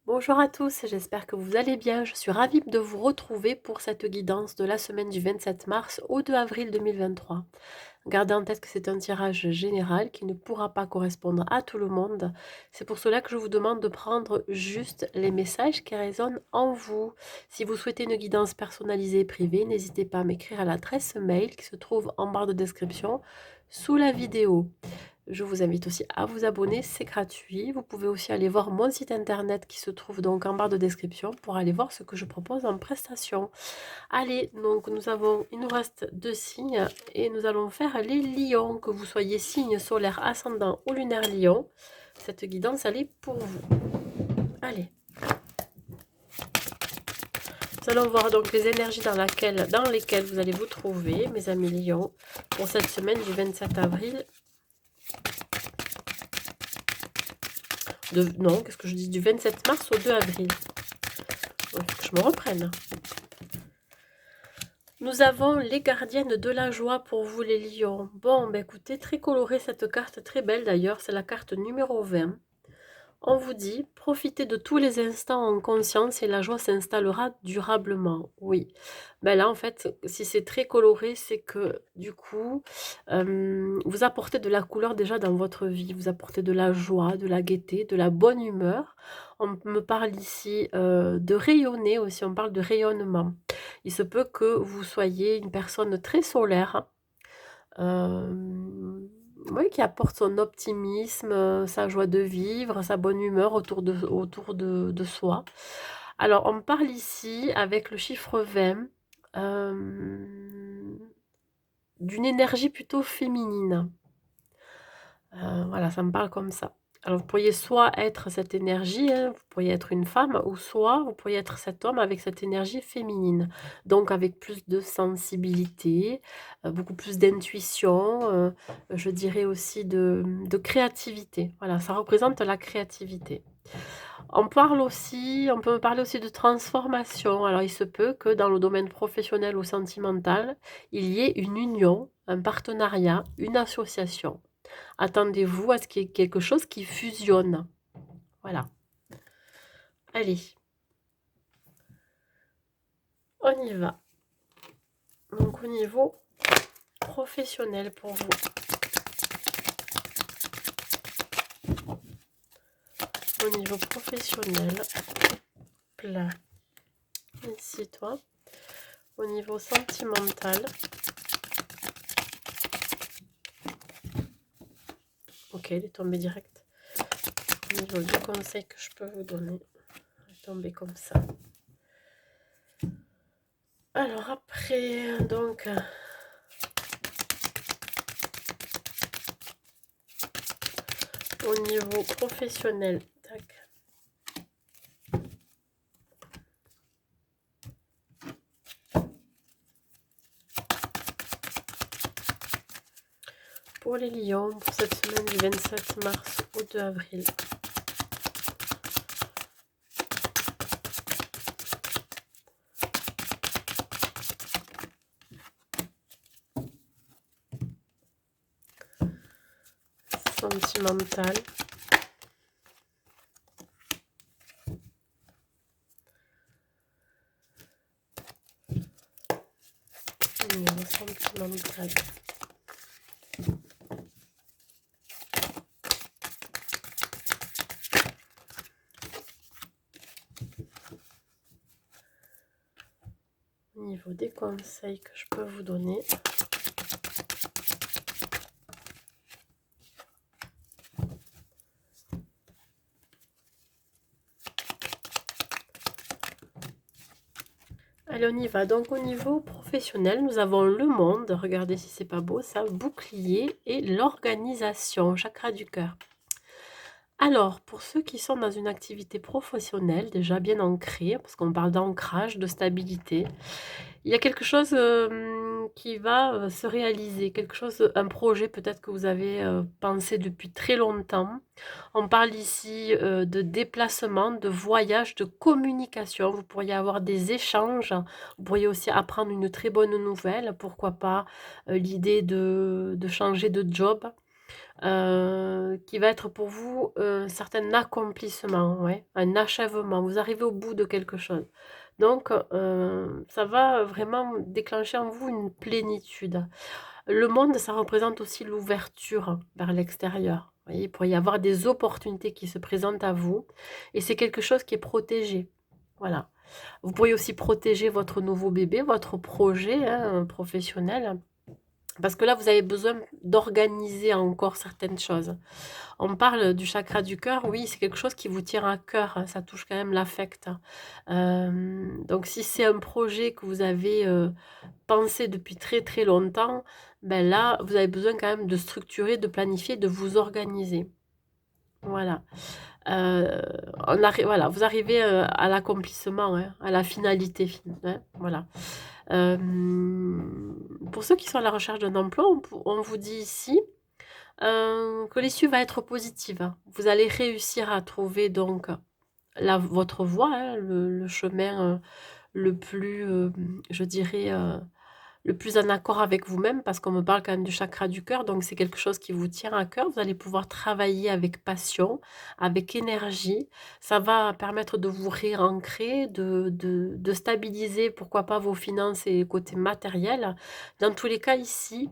Bonjour à tous, j'espère que vous allez bien. Je suis ravie de vous retrouver pour cette guidance de la semaine du 27 mars au 2 avril 2023. Gardez en tête que c'est un tirage général qui ne pourra pas correspondre à tout le monde. C'est pour cela que je vous demande de prendre juste les messages qui résonnent en vous. Si vous souhaitez une guidance personnalisée et privée, n'hésitez pas à m'écrire à l'adresse mail qui se trouve en barre de description sous la vidéo. Je vous invite aussi à vous abonner, c'est gratuit. Vous pouvez aussi aller voir mon site internet qui se trouve donc en barre de description pour aller voir ce que je propose en prestation. Allez, donc il nous reste 2 signes et nous allons faire les lions, que vous soyez signe solaire, ascendant ou lunaire lion. Cette guidance, elle est pour vous. Allez. Nous allons voir donc les énergies dans lesquelles vous allez vous trouver, mes amis lions, pour cette semaine du 27 avril. Non, qu'est-ce que je dis? Du 27 mars au 2 avril. Il faut que je me reprenne. Nous avons les gardiennes de la joie pour vous les lions. Bon, ben écoutez, très colorée cette carte, très belle d'ailleurs, c'est la carte numéro 20. On vous dit, profitez de tous les instants en conscience et la joie s'installera durablement. Oui, ben là en fait, si c'est très coloré, c'est que du coup, vous apportez de la couleur déjà dans votre vie, vous apportez de la joie, de la gaieté, de la bonne humeur. On me parle ici de rayonner aussi, on parle de rayonnement. Il se peut que vous soyez une personne très solaire, oui, qui apporte son optimisme, sa joie de vivre, sa bonne humeur autour de soi. Alors, on me parle ici, avec le chiffre 20, d'une énergie plutôt féminine. Voilà, ça me parle comme ça. Alors, vous pourriez soit être cette énergie, hein, vous pourriez être une femme, ou soit vous pourriez être cet homme avec cette énergie féminine. Donc, avec plus de sensibilité, beaucoup plus d'intuition, je dirais aussi de créativité. Voilà, ça représente la créativité. On peut me parler aussi de transformation. Alors, il se peut que dans le domaine professionnel ou sentimental, il y ait une union, un partenariat, une association. Attendez-vous à ce qu'il y ait quelque chose qui fusionne. Voilà. Allez, on y va. Donc, au niveau professionnel pour vous. Au niveau professionnel, plat. Ici, toi. Au niveau sentimental. Ok, il est tombé direct. Au niveau du conseil que je peux vous donner, il est tombé comme ça. Alors après, donc, au niveau professionnel, tac. Pour les lions, pour cette semaine du 27 mars au 2 avril. Sentimental. Niveau sentimental. Au niveau des conseils que je peux vous donner. Allez, on y va. Donc, au niveau professionnel, nous avons le monde. Regardez si c'est pas beau, ça. Bouclier et l'organisation, chakra du cœur. Alors, pour ceux qui sont dans une activité professionnelle déjà bien ancrée, parce qu'on parle d'ancrage, de stabilité, il y a quelque chose qui va se réaliser, quelque chose, un projet peut-être que vous avez pensé depuis très longtemps. On parle ici de déplacement, de voyage, de communication. Vous pourriez avoir des échanges, vous pourriez aussi apprendre une très bonne nouvelle, pourquoi pas l'idée de changer de job. qui va être pour vous un certain accomplissement, ouais, un achèvement. Vous arrivez au bout de quelque chose. Donc, ça va vraiment déclencher en vous une plénitude. Le monde, ça représente aussi l'ouverture vers l'extérieur. Vous voyez, il pourrait y avoir des opportunités qui se présentent à vous et c'est quelque chose qui est protégé. Voilà. Vous pourriez aussi protéger votre nouveau bébé, votre projet hein, professionnel, parce que là, vous avez besoin d'organiser encore certaines choses. On parle du chakra du cœur, oui, c'est quelque chose qui vous tient à cœur, hein, ça touche quand même l'affect. Donc si c'est un projet que vous avez pensé depuis très très longtemps, ben là, vous avez besoin quand même de structurer, de planifier, de vous organiser. Voilà. Voilà, vous arrivez à l'accomplissement, hein, à la finalité. Hein, voilà. Pour ceux qui sont à la recherche d'un emploi, on vous dit ici que l'issue va être positive. Vous allez réussir à trouver donc votre voie, hein, le chemin le plus, je dirais, le plus en accord avec vous-même, parce qu'on me parle quand même du chakra du cœur, donc c'est quelque chose qui vous tient à cœur. Vous allez pouvoir travailler avec passion, avec énergie. Ça va permettre de vous réancrer, de stabiliser, pourquoi pas, vos finances et côté matériel. Dans tous les cas, ici,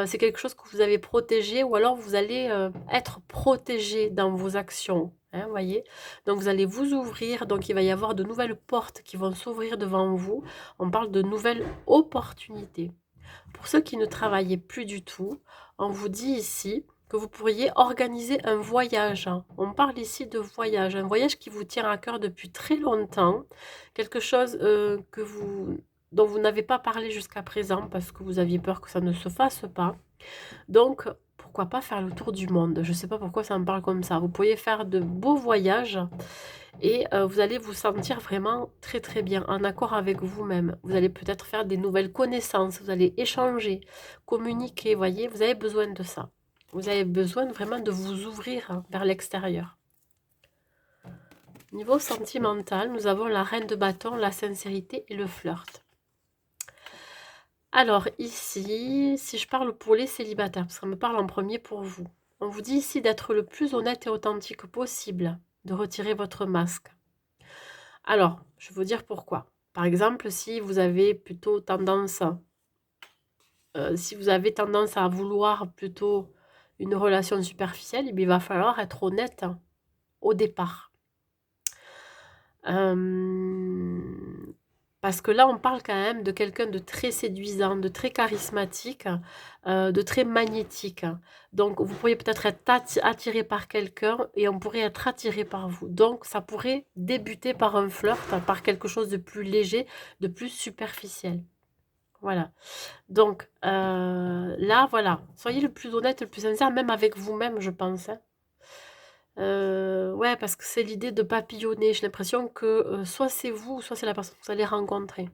c'est quelque chose que vous avez protégé ou alors vous allez être protégé dans vos actions. Hein, voyez. Donc vous allez vous ouvrir, donc il va y avoir de nouvelles portes qui vont s'ouvrir devant vous. On parle de nouvelles opportunités. Pour ceux qui ne travaillaient plus du tout, on vous dit ici que vous pourriez organiser un voyage. On parle ici de voyage, un voyage qui vous tient à cœur depuis très longtemps, quelque chose dont vous n'avez pas parlé jusqu'à présent parce que vous aviez peur que ça ne se fasse pas. Donc, pourquoi pas faire le tour du monde? Je ne sais pas pourquoi ça me parle comme ça. Vous pourriez faire de beaux voyages et vous allez vous sentir vraiment très très bien, en accord avec vous-même. Vous allez peut-être faire des nouvelles connaissances, vous allez échanger, communiquer, voyez, vous avez besoin de ça. Vous avez besoin vraiment de vous ouvrir vers l'extérieur. Niveau sentimental, nous avons la reine de bâton, la sincérité et le flirt. Alors ici, si je parle pour les célibataires, parce qu'on me parle en premier pour vous, on vous dit ici d'être le plus honnête et authentique possible, de retirer votre masque. Alors, je vais vous dire pourquoi. Par exemple, si vous avez plutôt tendance, si vous avez tendance à vouloir plutôt une relation superficielle, eh bien, il va falloir être honnête au départ. Parce que là, on parle quand même de quelqu'un de très séduisant, de très charismatique, de très magnétique. Donc, vous pourriez peut-être être attiré par quelqu'un et on pourrait être attiré par vous. Donc, ça pourrait débuter par un flirt, par quelque chose de plus léger, de plus superficiel. Voilà. Donc, là, voilà. Soyez le plus honnête, le plus sincère, même avec vous-même, je pense. Hein. Ouais, parce que c'est l'idée de papillonner. J'ai l'impression que soit c'est vous, soit c'est la personne que vous allez rencontrer.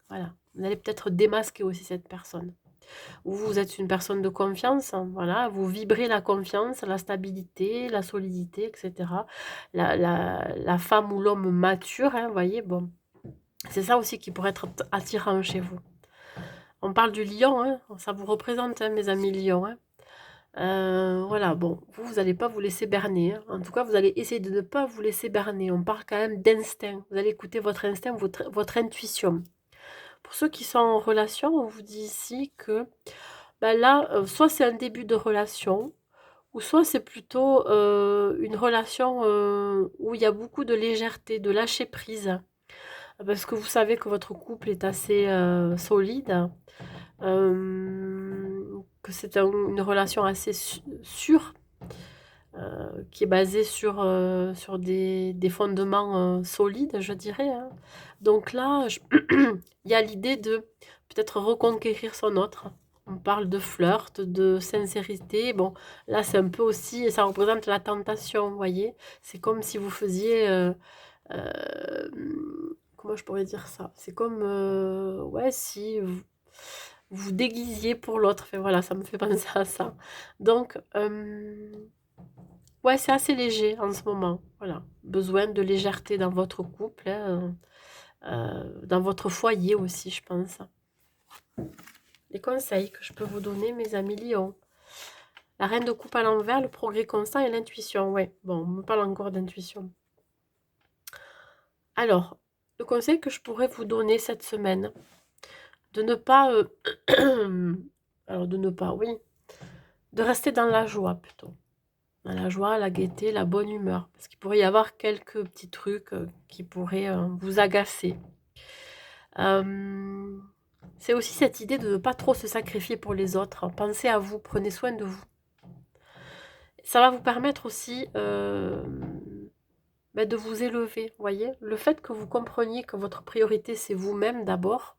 Voilà. Vous allez peut-être démasquer aussi cette personne. Ou vous êtes une personne de confiance, hein, voilà. Vous vibrez la confiance, la stabilité, la solidité, etc. La femme ou l'homme mature, hein, vous voyez, bon. C'est ça aussi qui pourrait être attirant chez vous. On parle du lion, hein, ça vous représente, hein, mes amis lions. Hein. Voilà, bon, vous n'allez pas vous laisser berner. Hein. En tout cas, vous allez essayer de ne pas vous laisser berner. On parle quand même d'instinct. Vous allez écouter votre instinct, votre intuition. Pour ceux qui sont en relation, on vous dit ici que ben là, soit c'est un début de relation, ou soit c'est plutôt une relation où il y a beaucoup de légèreté, de lâcher prise. Parce que vous savez que votre couple est assez solide. Que c'est une relation assez sûre, qui est basée sur des fondements solides, je dirais. Hein. Donc là, il y a l'idée de peut-être reconquérir son autre. On parle de flirt, de sincérité. Bon, là, c'est un peu aussi, ça représente la tentation, vous voyez. C'est comme si vous faisiez... euh, comment je pourrais dire ça? C'est comme, ouais, si vous déguisiez pour l'autre. Enfin, voilà, ça me fait penser à ça. Donc, ouais, c'est assez léger en ce moment. Voilà. Besoin de légèreté dans votre couple, hein, dans votre foyer aussi, je pense. Les conseils que je peux vous donner, mes amis Lions. La reine de coupe à l'envers, le progrès constant et l'intuition. Ouais, bon, on me parle encore d'intuition. Alors, le conseil que je pourrais vous donner cette semaine, de ne pas... alors, de ne pas, oui. De rester dans la joie, plutôt. Dans la joie, la gaieté, la bonne humeur. Parce qu'il pourrait y avoir quelques petits trucs qui pourraient vous agacer. C'est aussi cette idée de ne pas trop se sacrifier pour les autres. Pensez à vous, prenez soin de vous. Ça va vous permettre aussi de vous élever, voyez. Le fait que vous compreniez que votre priorité, c'est vous-même d'abord,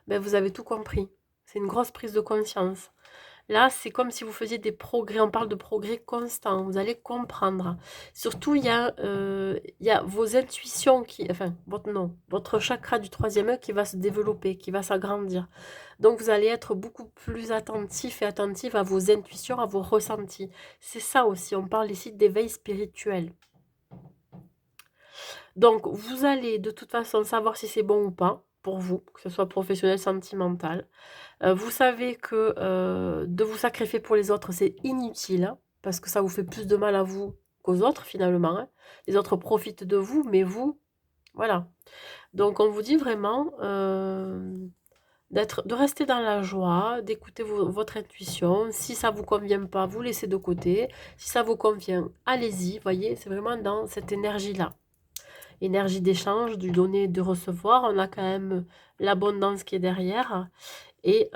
vous avez tout compris. C'est une grosse prise de conscience. Là, c'est comme si vous faisiez des progrès. On parle de progrès constants. Vous allez comprendre. Surtout, il y a vos intuitions qui... Enfin, votre chakra du troisième œil qui va se développer, qui va s'agrandir. Donc, vous allez être beaucoup plus attentif et attentive à vos intuitions, à vos ressentis. C'est ça aussi. On parle ici d'éveil spirituel. Donc, vous allez de toute façon savoir si c'est bon ou pas pour vous, que ce soit professionnel, sentimental. Vous savez que de vous sacrifier pour les autres, c'est inutile, hein, parce que ça vous fait plus de mal à vous qu'aux autres, finalement. Hein. Les autres profitent de vous, mais vous, voilà. Donc, on vous dit vraiment de rester dans la joie, d'écouter votre intuition. Si ça ne vous convient pas, vous laissez de côté. Si ça vous convient, allez-y. Voyez, c'est vraiment dans cette énergie-là. Énergie d'échange, du donner et du recevoir. On a quand même l'abondance qui est derrière. Et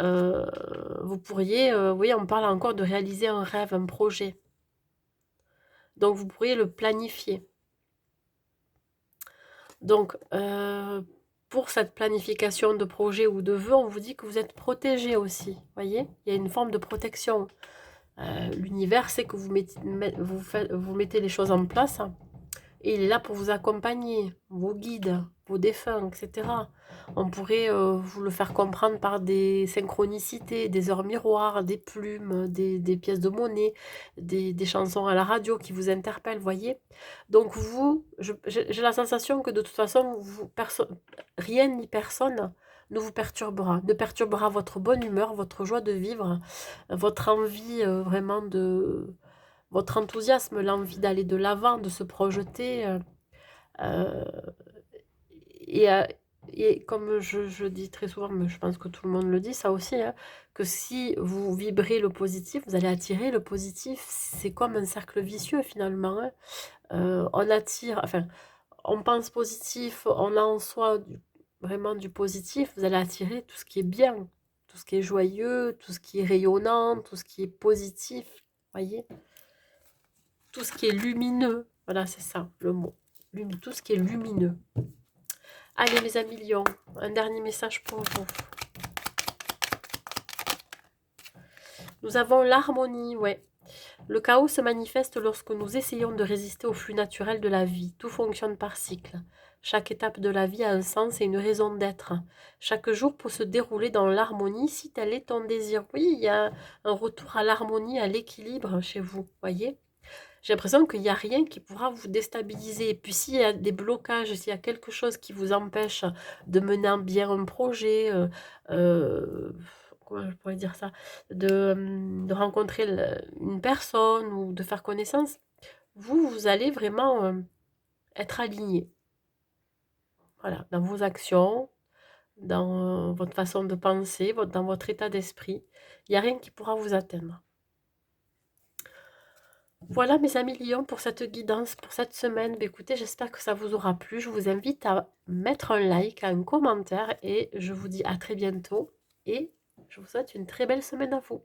vous pourriez, oui, on parle encore de réaliser un rêve, un projet. Donc, vous pourriez le planifier. Donc, pour cette planification de projet ou de vœux, on vous dit que vous êtes protégé aussi. Voyez, il y a une forme de protection. L'univers sait que vous mettez les choses en place. Et il est là pour vous accompagner, vos guides, vos défunts, etc. On pourrait vous le faire comprendre par des synchronicités, des heures miroirs, des plumes, des pièces de monnaie, des chansons à la radio qui vous interpellent, voyez. Donc vous, j'ai la sensation que de toute façon, rien ni personne ne vous perturbera, ne perturbera votre bonne humeur, votre joie de vivre, votre envie vraiment de... Votre enthousiasme, l'envie d'aller de l'avant, de se projeter. Euh, et, euh, et comme je dis très souvent, mais je pense que tout le monde le dit, ça aussi, hein, que si vous vibrez le positif, vous allez attirer le positif. C'est comme un cercle vicieux finalement. Hein. On attire, enfin, on pense positif, on a en soi vraiment du positif, vous allez attirer tout ce qui est bien, tout ce qui est joyeux, tout ce qui est rayonnant, tout ce qui est positif, voyez. Tout ce qui est lumineux. Voilà, c'est ça le mot. Tout ce qui est lumineux. Allez, mes amis lions, un dernier message pour vous. Nous avons l'harmonie, ouais. Le chaos se manifeste lorsque nous essayons de résister au flux naturel de la vie. Tout fonctionne par cycle. Chaque étape de la vie a un sens et une raison d'être. Chaque jour peut se dérouler dans l'harmonie si tel est ton désir. Oui, il y a un retour à l'harmonie, à l'équilibre chez vous, voyez. J'ai l'impression qu'il n'y a rien qui pourra vous déstabiliser. Et puis s'il y a des blocages, s'il y a quelque chose qui vous empêche de mener à bien un projet, comment je pourrais dire ça, de rencontrer une personne ou de faire connaissance, vous allez vraiment être aligné. Voilà, dans vos actions, dans votre façon de penser, dans votre état d'esprit. Il n'y a rien qui pourra vous atteindre. Voilà mes amis lions pour cette guidance, pour cette semaine. Écoutez, j'espère que ça vous aura plu. Je vous invite à mettre un like, un commentaire et je vous dis à très bientôt et je vous souhaite une très belle semaine à vous.